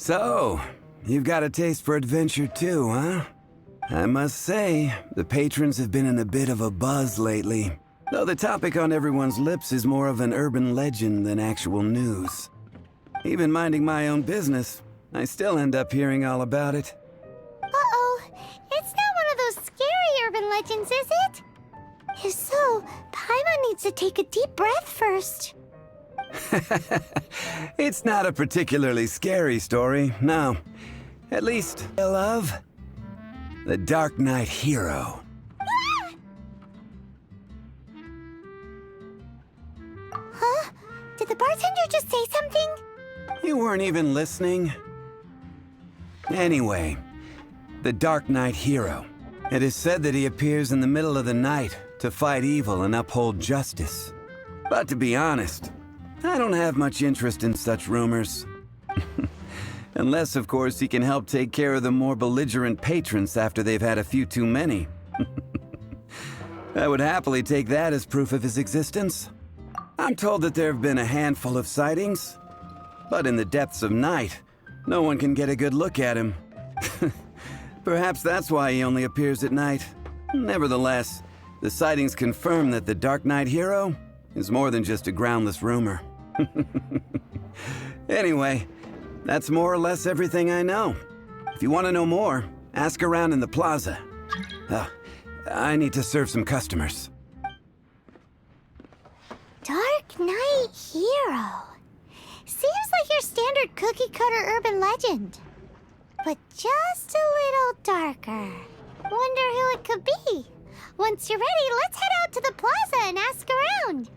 So, you've got a taste for adventure too, huh? I must say, the patrons have been in a bit of a buzz lately. Though the topic on everyone's lips is more of an urban legend than actual news. Even minding my own business, I still end up hearing all about it. Uh-oh, it's not one of those scary urban legends, is it? If so, Paimon needs to take a deep breath first. It's not a particularly scary story, no. At least, I love the Darknight hero. Huh? Did the bartender just say something? You weren't even listening. Anyway, the Darknight hero. It is said that he appears in the middle of the night to fight evil and uphold justice. But to be honest, I don't have much interest in such rumors. Unless, of course, he can help take care of the more belligerent patrons after they've had a few too many. I would happily take that as proof of his existence. I'm told that there have been a handful of sightings, but in the depths of night, no one can get a good look at him. Perhaps that's why he only appears at night. Nevertheless, the sightings confirm that the Darknight hero is more than just a groundless rumor. Anyway, that's more or less everything I know. If you want to know more, ask around in the plaza. I need to serve some customers. Darknight hero. Seems like your standard cookie-cutter urban legend. But just a little darker. Wonder who it could be. Once you're ready, let's head out to the plaza and ask around.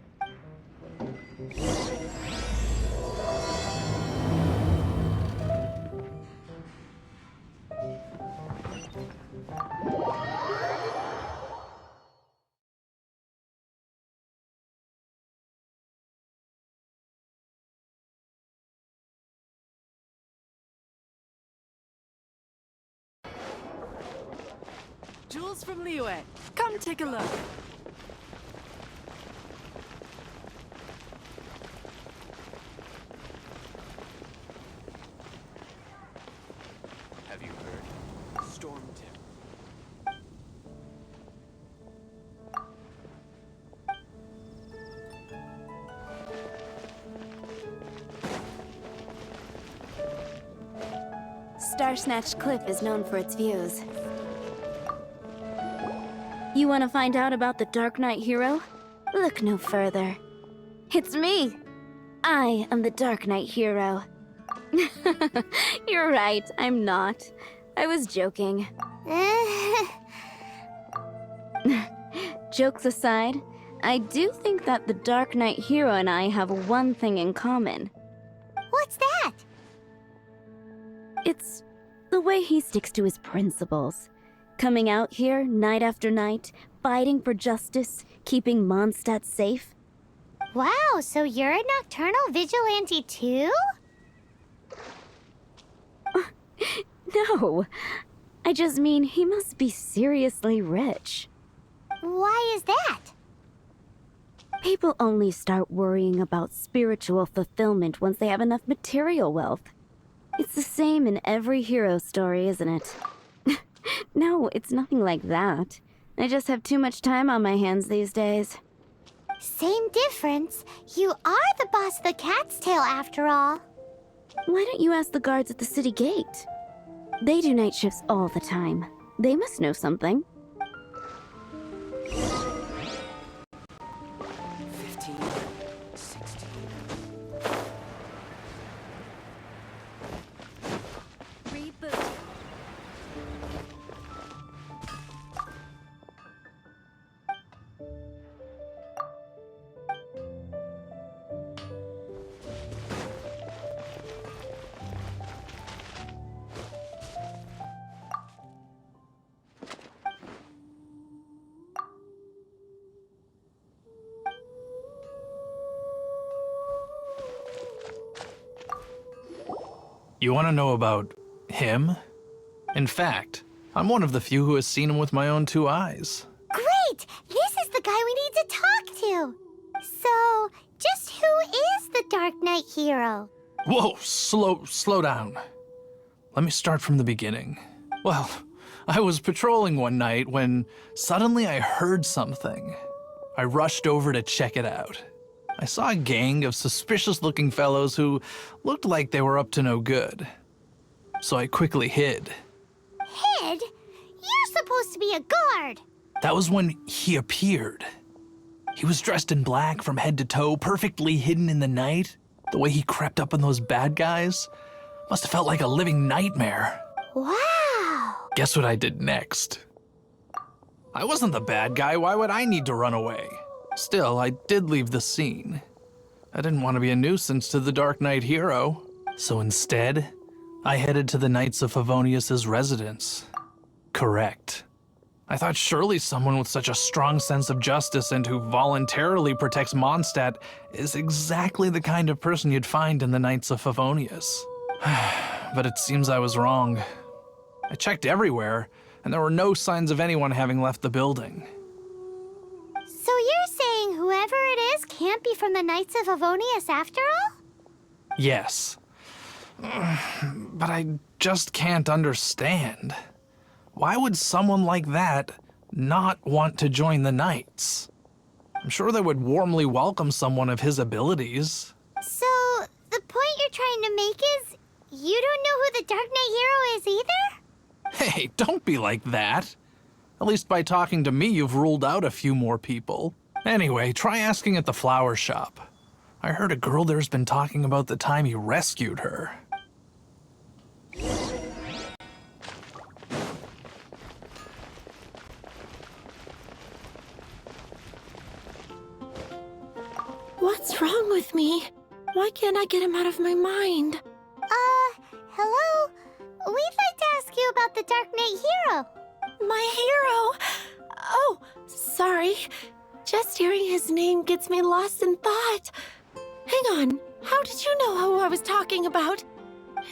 Jules from Liyue. Come take a look. Have you heard? Storm Tim. Starsnatch Cliff is known for its views. You want to find out about the Darknight hero? Look no further. It's me! I am the Darknight hero. You're right, I'm not. I was joking. Jokes aside, I do think that the Darknight hero and I have one thing in common. What's that? It's the way he sticks to his principles. Coming out here night after night, fighting for justice, keeping Mondstadt safe. Wow, so you're a nocturnal vigilante too? No, I just mean he must be seriously rich. Why is that? People only start worrying about spiritual fulfillment once they have enough material wealth. It's the same in every hero story, isn't it? No, it's nothing like that. I just have too much time on my hands these days. Same difference. You are the boss of the Cat's Tail after all. Why don't you ask the guards at the city gate? They do night shifts all the time. They must know something. 15, 16. Reboot. You want to know about him? In fact, I'm one of the few who has seen him with my own two eyes. Great! This is the guy we need to talk to. So, just who is the Darknight hero? Whoa, slow down. Let me start from the beginning. Well, I was patrolling one night when suddenly I heard something. I rushed over to check it out. I saw a gang of suspicious-looking fellows who looked like they were up to no good. So I quickly hid. Hid? You're supposed to be a guard. That was when he appeared. He was dressed in black from head to toe, perfectly hidden in the night. The way he crept up on those bad guys must have felt like a living nightmare. Wow. Guess what I did next? I wasn't the bad guy. Why would I need to run away? Still, I did leave the scene. I didn't want to be a nuisance to the Darknight hero. So instead, I headed to the Knights of Favonius' residence. Correct. I thought surely someone with such a strong sense of justice and who voluntarily protects Mondstadt is exactly the kind of person you'd find in the Knights of Favonius. But it seems I was wrong. I checked everywhere, and there were no signs of anyone having left the building. So you're saying whoever it is can't be from the Knights of Favonius after all? Yes. But I just can't understand. Why would someone like that not want to join the Knights? I'm sure they would warmly welcome someone of his abilities. So, the point you're trying to make is you don't know who the Dark Knight hero is either? Hey, don't be like that. At least by talking to me, you've ruled out a few more people. Anyway, try asking at the flower shop. I heard a girl there's been talking about the time you rescued her. What's wrong with me? Why can't I get him out of my mind? Hello? We'd like to ask you about the Dark Knight hero. My hero! Oh, sorry. Just hearing his name gets me lost in thought. Hang on, how did you know who I was talking about?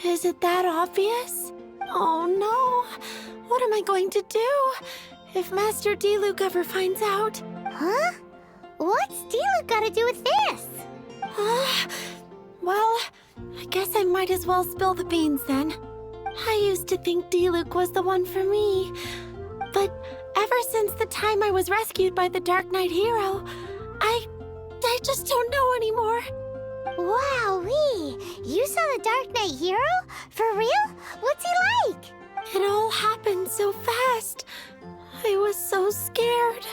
Is it that obvious? Oh no, what am I going to do if Master Diluc ever finds out? Huh? What's Diluc got to do with this? Well, I guess I might as well spill the beans then. I used to think Diluc was the one for me, but ever since the time I was rescued by the Dark Knight hero, I just don't know anymore. Wowee! You saw the Dark Knight hero? For real? What's he like? It all happened so fast. I was so scared.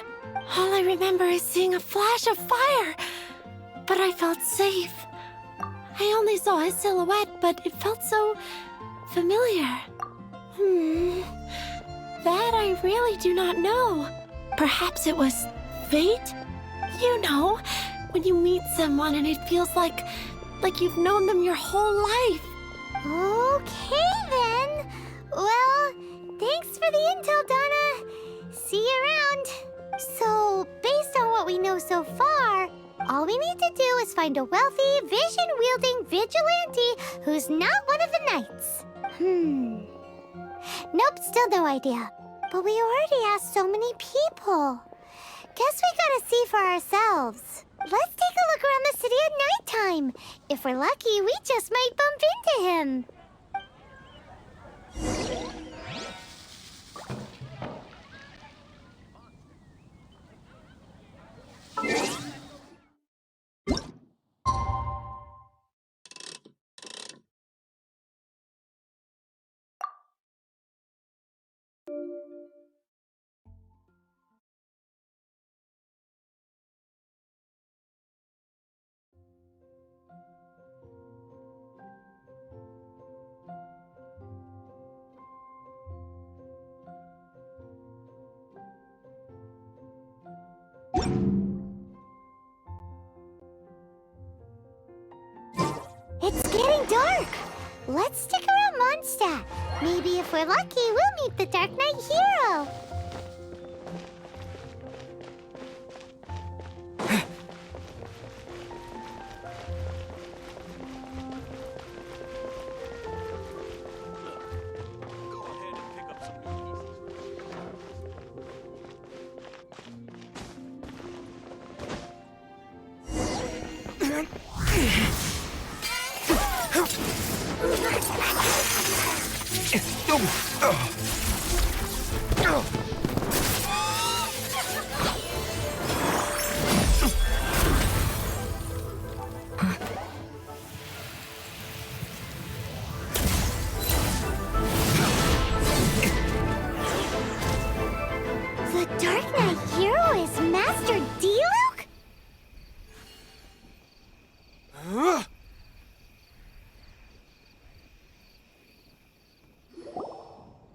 All I remember is seeing a flash of fire, but I felt safe. I only saw his silhouette, but it felt so familiar. That I really do not know. Perhaps it was fate? You know, when you meet someone and it feels like you've known them your whole life. Okay then. Well, thanks for the intel, Donna. See you around. So, based on what we know so far, all we need to do is find a wealthy, vision-wielding vigilante who's not one of the knights. Nope, still no idea. But we already asked so many people. Guess we gotta see for ourselves. Let's take a look around the city at nighttime. If we're lucky, we just might bump into him. It's getting dark. Let's stick around Mondstadt. Maybe if we're lucky, we'll meet the Dark Knight hero. The Dark Knight hero is Master Diluc?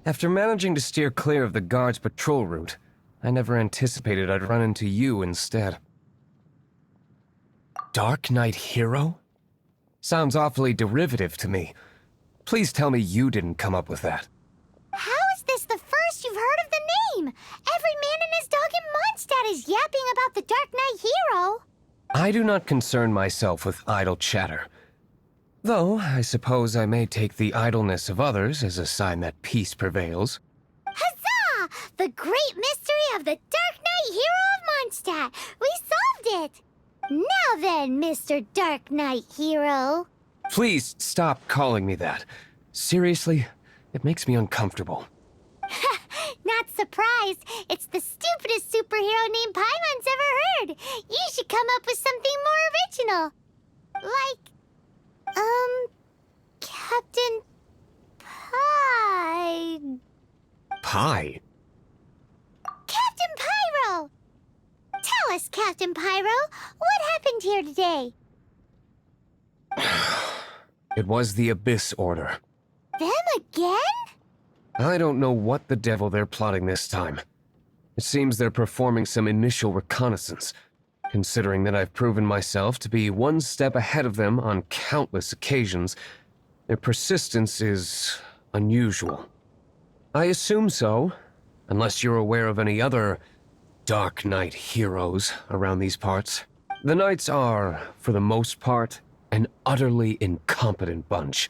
After managing to steer clear of the guard's patrol route, I never anticipated I'd run into you instead. Dark Knight Hero? Sounds awfully derivative to me. Please tell me you didn't come up with that. How is this the first you've heard of the name? Every man and his dog in Mondstadt is yapping about the Dark Knight hero. I do not concern myself with idle chatter. Though, I suppose I may take the idleness of others as a sign that peace prevails. Huzzah! The great mystery of the Dark Knight hero of Mondstadt. We solved it! Now then, Mr. Dark Knight hero. Please stop calling me that. Seriously, it makes me uncomfortable. Not surprised. It's the stupidest superhero name Paimon's ever heard. You should come up with something more original. Like, Captain Pie. Pie? Captain Pyro! Tell us, Captain Pyro, what happened here today? It was the Abyss Order. Them again? I don't know what the devil they're plotting this time. It seems they're performing some initial reconnaissance, considering that I've proven myself to be one step ahead of them on countless occasions. Their persistence is unusual. I assume so, unless you're aware of any other Dark Knight heroes around these parts. The Knights are, for the most part, an utterly incompetent bunch.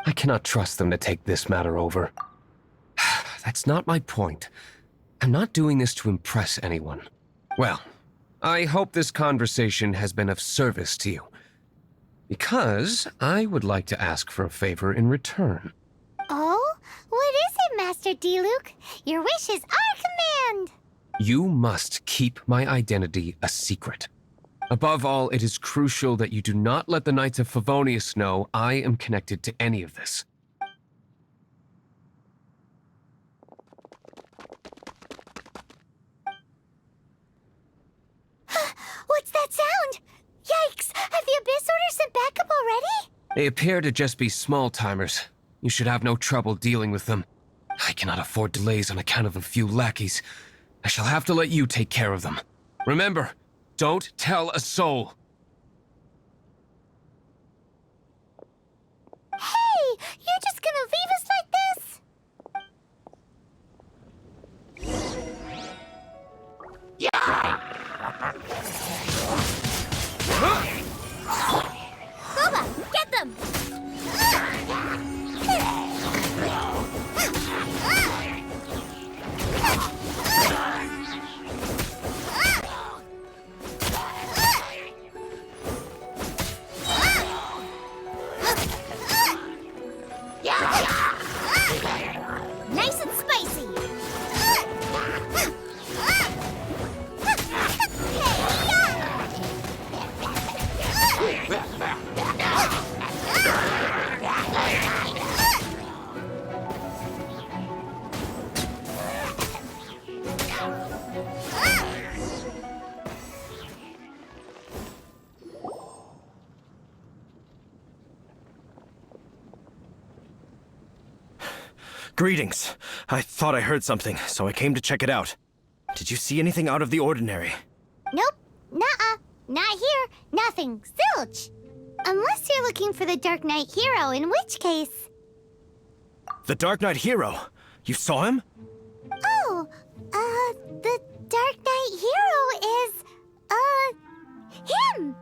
I cannot trust them to take this matter over. That's not my point. I'm not doing this to impress anyone. Well, I hope this conversation has been of service to you. Because I would like to ask for a favor in return. Oh? What is it, Master Diluc? Your wish is our command! You must keep my identity a secret. Above all, it is crucial that you do not let the Knights of Favonius know I am connected to any of this. What's that sound? Yikes! Have the Abyss Order sent backup already? They appear to just be small-timers. You should have no trouble dealing with them. I cannot afford delays on account of a few lackeys. I shall have to let you take care of them. Remember, don't tell a soul. Hey! You're just gonna leave us like this? Boba, get them! Nice and spicy! Greetings. I thought I heard something, so I came to check it out. Did you see anything out of the ordinary? Nope. Nuh-uh. Not here. Nothing. Zilch. Unless you're looking for the Dark Knight hero, in which case... The Dark Knight hero? You saw him? Oh, the Dark Knight hero is, him!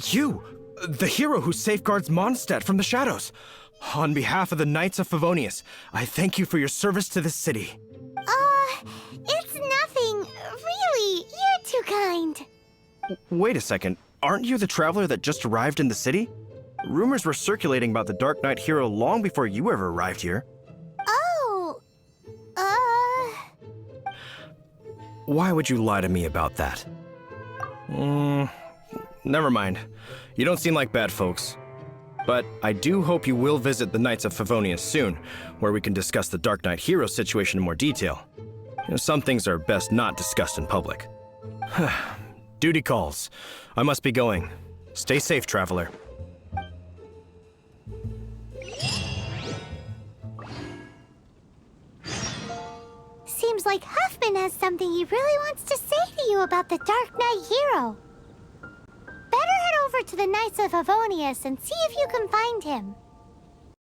You! The hero who safeguards Mondstadt from the shadows. On behalf of the Knights of Favonius, I thank you for your service to this city. It's nothing. Really, you're too kind. Wait a second. Aren't you the traveler that just arrived in the city? Rumors were circulating about the Dark Knight hero long before you ever arrived here. Why would you lie to me about that? Never mind. You don't seem like bad folks. But I do hope you will visit the Knights of Favonius soon, where we can discuss the Darknight hero situation in more detail. Some things are best not discussed in public. Duty calls. I must be going. Stay safe, traveler. Seems like Huffman has something he really wants to say to you about the Dark Knight hero. Better head over to the Knights of Favonius and see if you can find him.